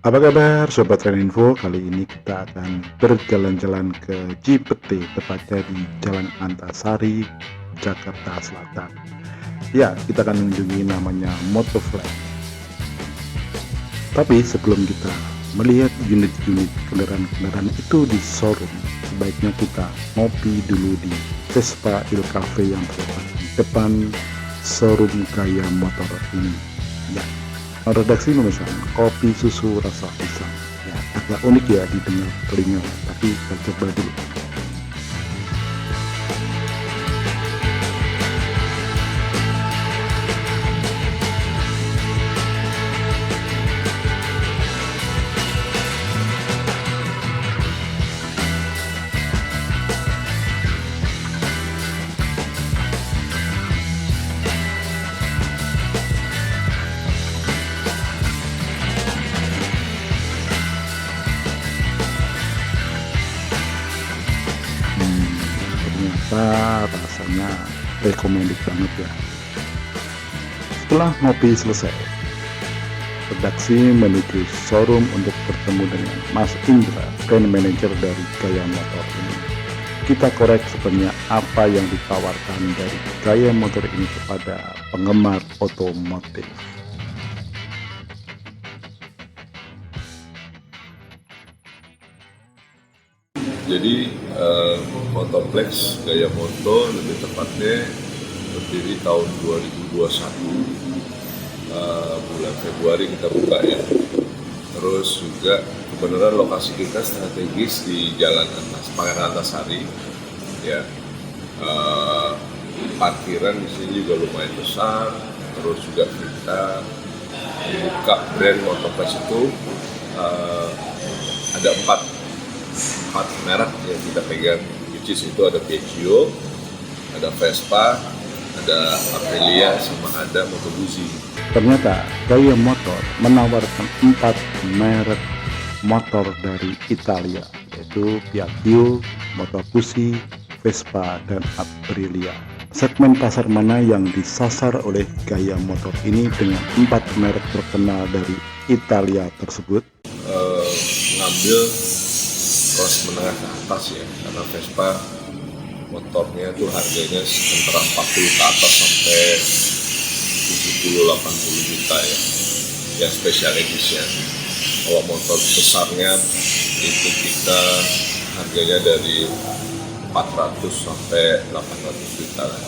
Apa kabar Sobat Reninfo? Kali ini kita akan berjalan-jalan ke Cipete, tepatnya di Jalan Antasari, Jakarta Selatan. Ya, kita akan mengunjungi namanya Motovlog. Tapi sebelum kita melihat unit-unit kendaraan-kendaraan itu di showroom, sebaiknya kita ngopi dulu di Vespa Il Cafe yang terletak di depan showroom Gaya Motor ini. Ya, redaksi memesan kopi susu rasa pisang. Ya, agak unik ya didengar telinga, tapi kita coba dulu. Ternyata rasanya recommended banget ya. Setelah ngopi selesai, redaksi menuju showroom untuk bertemu dengan Mas Indra, brand manager dari Gaya Motor ini. Kita korek sebenarnya apa yang ditawarkan dari Gaya Motor ini kepada penggemar otomotif. Jadi Motorplex Gaya Motor lebih tepatnya berdiri tahun 2021 bulan Februari kita buka ya. Terus juga kebenaran lokasi kita strategis di Jalan Pangeran Antasari ya. Parkiran di sini juga lumayan besar. Terus juga kita buka brand Motorplex itu ada empat merek yang kita pegang, which is itu ada Piaggio, ada Vespa, ada Aprilia, sama ada Moto Guzzi. Ternyata Gaya Motor menawarkan 4 merek motor dari Italia, yaitu Piaggio, Moto Guzzi, Vespa, dan Aprilia. Segmen pasar mana yang disasar oleh Gaya Motor ini dengan 4 merek terkenal dari Italia tersebut? Ngambil kelas menengah ke atas ya, karena Vespa motornya tuh harganya antara 40 ke atas sampai 70-80 juta ya, ya special edition. Kalau motor besarnya itu kita harganya dari 400 sampai 800 juta lah.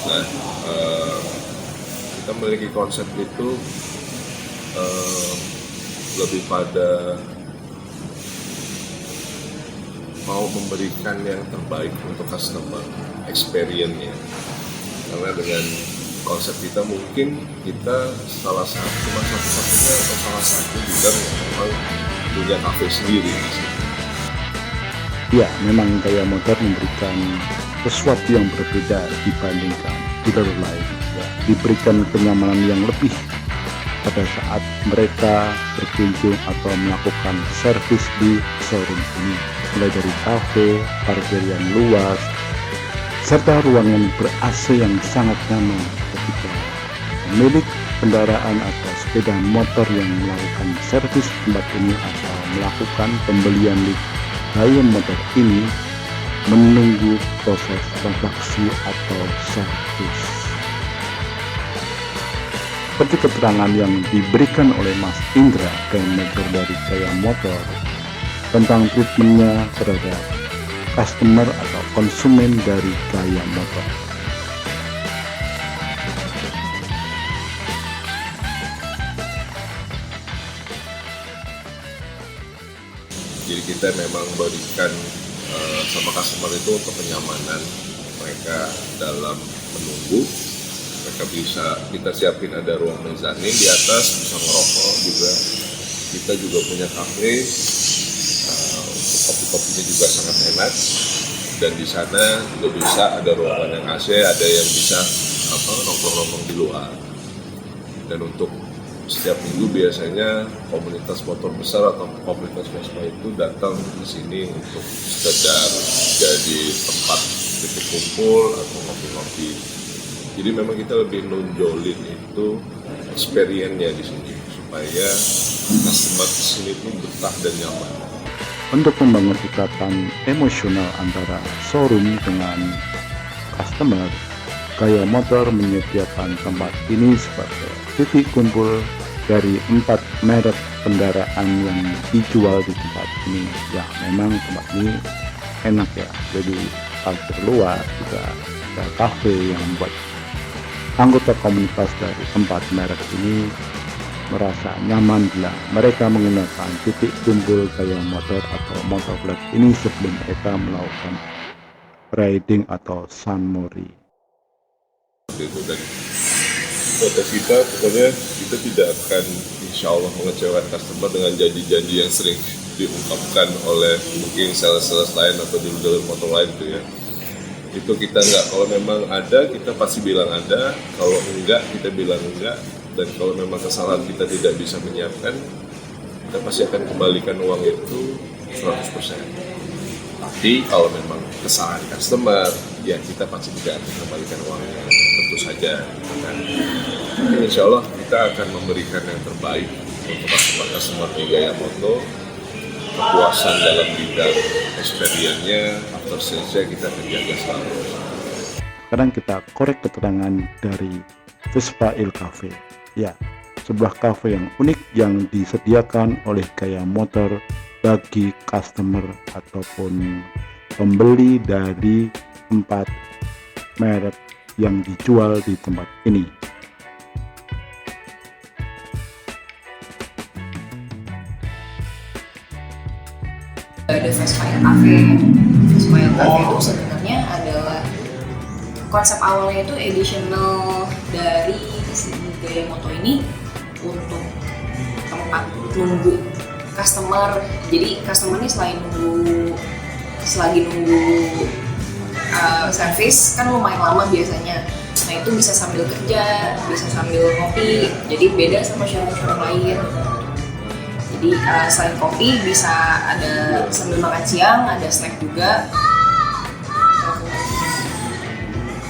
Nah, kita memiliki konsep itu lebih pada mau memberikan yang terbaik untuk customer experience-nya. Karena dengan konsep kita mungkin kita salah satu-satunya atau salah satu dealer yang memang punya kafe sendiri di sini. Ya, memang Gaya Motor memberikan sesuatu yang berbeda dibandingkan dealer lain. Ya, diberikan kenyamanan yang lebih pada saat mereka berkunjung atau melakukan servis di showroom ini, mulai dari kafe, parkir yang luas, serta ruangan ber-AC yang sangat nyaman ketika pemilik kendaraan atau sepeda motor yang melakukan servis tempat ini atau melakukan pembelian di Gaya Motor ini menunggu proses transaksi atau servis. Seperti keterangan yang diberikan oleh Mas Indra, brand manager dari Gaya Motor, tentang treatmentnya terhadap customer atau konsumen dari Gaya Motor. Jadi kita memang berikan sama customer itu untuk kenyamanan mereka dalam menunggu. Mereka bisa kita siapin ada ruang mezanin di atas, bisa ngerokok juga. Kita juga punya kafe, untuk kopi-kopinya juga sangat enak. Dan di sana juga bisa ada ruangan yang AC, ada yang bisa nongkrong-nongkrong di luar. Dan untuk setiap minggu biasanya komunitas motor besar atau komunitas Vespa itu datang di sini untuk sekedar jadi tempat titik kumpul atau ngopi-ngopi. Jadi memang kita lebih nonjolin itu experience-nya di sini supaya customer di sini pun betah dan nyaman. Untuk membangun ikatan emosional antara showroom dengan customer, Gaya Motor menyediakan tempat ini sebagai titik kumpul dari 4 merek kendaraan yang dijual di tempat ini. Ya, memang tempat ini enak ya, jadi parkir luar, juga ada kafe yang membuat anggota komunitas dari 4 merek ini merasa nyaman bila mereka menggunakan titik kumpul Gaya Motor atau Motor Club ini sebelum mereka melakukan riding atau sunmori. Itu dan kata kita pokoknya kita tidak akan insya Allah mengecewakan customer dengan janji-janji yang sering diungkapkan oleh mungkin sales-sales lain atau dealer motor lain itu ya. Itu kita enggak, kalau memang ada kita pasti bilang ada, kalau enggak kita bilang enggak, dan kalau memang kesalahan kita tidak bisa menyiapkan, kita pasti akan kembalikan uang itu 100%. Tapi kalau memang kesalahan customer, ya kita pasti tidak akan kembalikan uangnya, tentu saja. Kan? Tapi insya Allah kita akan memberikan yang terbaik untuk customer di Gaya Motor. Kepuasan dalam bidang experience-nya, after sales-nya kita akan jaga selalu. Sekarang kita korek keterangan dari Vespa Il Cafe. Ya, sebuah cafe yang unik yang disediakan oleh Gaya Motor bagi customer ataupun pembeli dari 4 merek yang dijual di tempat ini. Ada Vespa Il Cafe. Vespa Il Cafe itu sebenarnya adalah konsep awalnya itu additional dari si Gaya Motor ini untuk tempat nunggu customer. Jadi customer ini selagi nunggu servis kan lumayan lama biasanya. Nah itu bisa sambil kerja, bisa sambil ngopi. Jadi beda sama showroom lain. Jadi selain kopi bisa ada sambil makan siang, ada snack juga.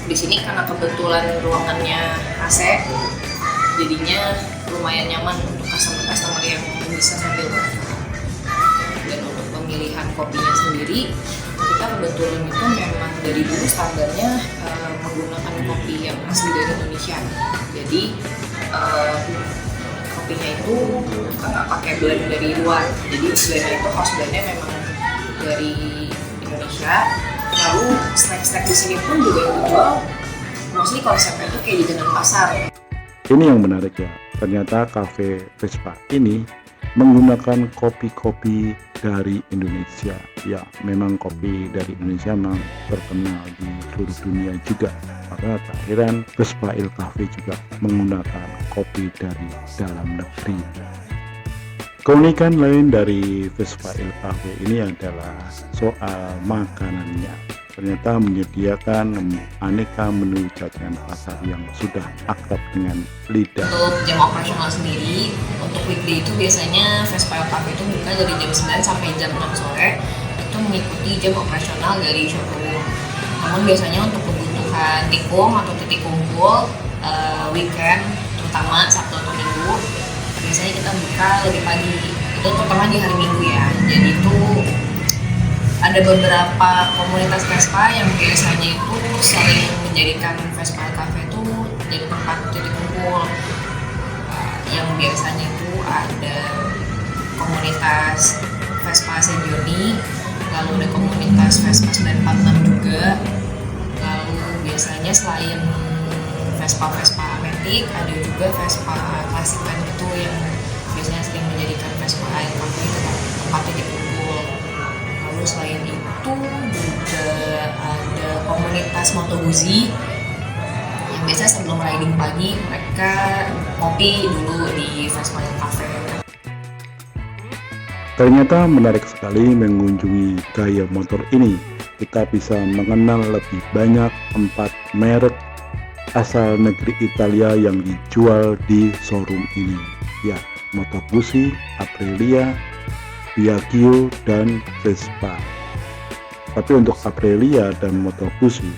Di sini karena kebetulan ruangannya AC, jadinya lumayan nyaman untuk customer yang bisa sambil makan. Dan untuk pemilihan kopinya sendiri, kita kebetulan itu memang dari dulu standarnya menggunakan kopi yang asli dari Indonesia. Jadi kopinya itu nggak pakai blend dari luar, jadi blendnya itu house blendnya memang dari Indonesia. Lalu snack di sini pun juga yang dijual mostly konsepnya itu kayak jajanan pasar. Ini yang menarik ya, ternyata cafe Vespa ini menggunakan kopi-kopi dari Indonesia. Ya, memang kopi dari Indonesia memang terkenal di seluruh dunia juga. Maka tak heran Vespa Il Cafe juga menggunakan kopi dari dalam negeri. Keunikan lain dari Vespa Il Cafe ini adalah soal makanannya. Ternyata menyediakan aneka menu jajanan pasar yang sudah akrab dengan lidah. Untuk jam operasional sendiri, untuk weekday itu biasanya Vespa Il Cafe itu buka dari jam 9 sampai jam 6 sore. Itu mengikuti jam operasional dari showroom. Namun biasanya untuk kebutuhan tikung atau titik kumpul weekend, terutama Sabtu atau Minggu, biasanya kita buka lebih pagi. Itu terutama di hari Minggu ya. Jadi itu ada beberapa komunitas Vespa yang biasanya itu sering menjadikan Vespa Il Cafe itu jadi tempat titik kumpul. Yang biasanya itu ada komunitas Vespa Sejoni, lalu ada komunitas Vespa 946 juga. Lalu biasanya selain Vespa Matic, ada juga Vespa klasikan gitu yang biasanya sering menjadikan Vespa Il Cafe itu tempat titik kumpul. Lalu selain itu juga ada komunitas Moto Guzzi yang biasanya sebelum riding pagi mereka ngopi dulu di Vespa Il Cafe. Ternyata menarik sekali mengunjungi Gaya Motor ini. Kita bisa mengenal lebih banyak 4 merek asal negeri Italia yang dijual di showroom ini. Ya, Moto Guzzi, Aprilia, Piaggio, dan Vespa. Tapi untuk Aprilia dan Moto Guzzi,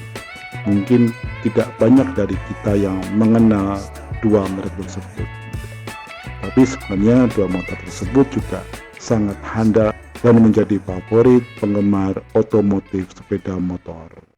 mungkin tidak banyak dari kita yang mengenal dua merek tersebut. Tapi sebenarnya dua motor tersebut juga sangat handal dan menjadi favorit penggemar otomotif sepeda motor.